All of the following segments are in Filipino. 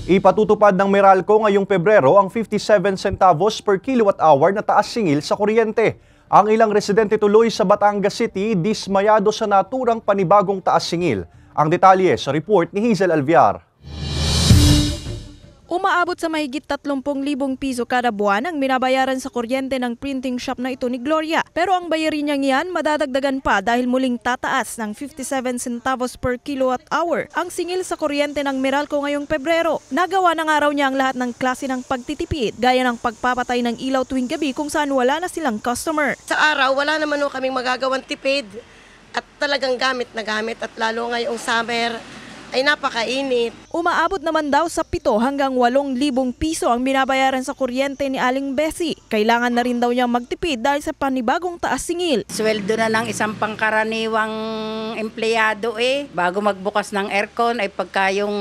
Ipatutupad ng Meralco ngayong Pebrero ang 57 centavos per kilowatt-hour na taas singil sa kuryente. Ang ilang residente tuloy sa Batangas City dismayado sa naturang panibagong taas singil. Ang detalye sa report ni Hazel Alviar. Umaabot sa mahigit 30,000 piso kada buwan ang binabayaran sa kuryente ng printing shop na ito ni Gloria. Pero ang bayarin niyang iyan madadagdagan pa dahil muling tataas ng 57 centavos per kilowatt-hour ang singil sa kuryente ng Meralco ngayong Pebrero. Nagawa na nga raw niya ang lahat ng klase ng pagtitipid gaya ng pagpapatay ng ilaw tuwing gabi kung saan wala na silang customer. Sa araw, wala naman kaming magagawang tipid at talagang gamit na gamit at lalo ngayong summer ay napakainit. Umaabot naman daw sa 7 hanggang 8,000 piso ang binabayaran sa kuryente ni Aling Bessie. Kailangan na rin daw niyang magtipid dahil sa panibagong taas singil. Sweldo na ng isang pangkaraniwang empleyado bago magbukas ng aircon ay pagka yung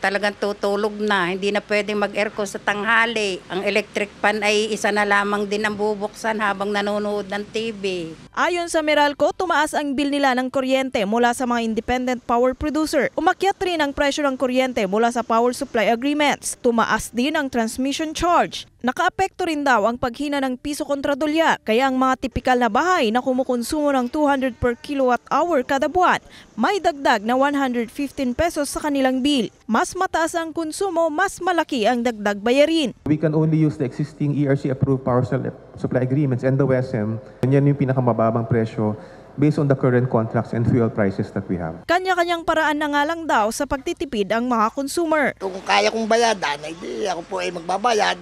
talagang tutulog na, hindi na pwedeng mag-aircon sa tanghali. Ang electric fan ay isa na lamang din ang bubuksan habang nanonood ng TV. Ayon sa Meralco, tumaas ang bill nila ng kuryente mula sa mga independent power producer. Umakyat rin ang presyo ng kuryente mula sa power supply agreements. Tumaas din ang transmission charge. Nakaapekto rin daw ang paghina ng piso kontra dolya, kaya ang mga tipikal na bahay na kumukonsumo ng 200 per kilowatt-hour kada buwan, may dagdag na 115 pesos sa kanilang bill. Mas mataas ang konsumo, mas malaki ang dagdag bayarin. We can only use the existing ERC-approved power supply agreements and the WESM. Yan yung pinakamababang presyo based on the current contracts and fuel prices that we have. Kanya-kanyang paraan na nga lang daw sa pagtitipid ang mga consumer. Kung kaya kong bayadan, hindi ako po ay magbabayad.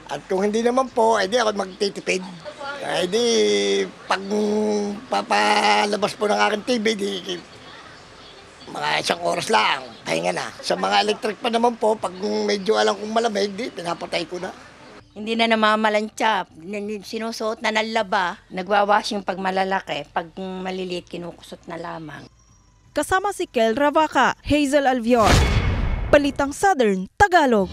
At kung hindi naman po, hindi ako magtitipid. Hindi pag papalabas po ng aking TV, mga 1 oras lang, pahinga na. Sa mga electric pa naman po, pag medyo alam kong malamig, pinapatay ko na. Hindi na namamalansya, sinusuot na nalaba. Nagwawashing pag malalaki, pag maliliit kinukusot na lamang. Kasama si Kel Ravaca, Hazel Alviar, Balitang Southern, Tagalog.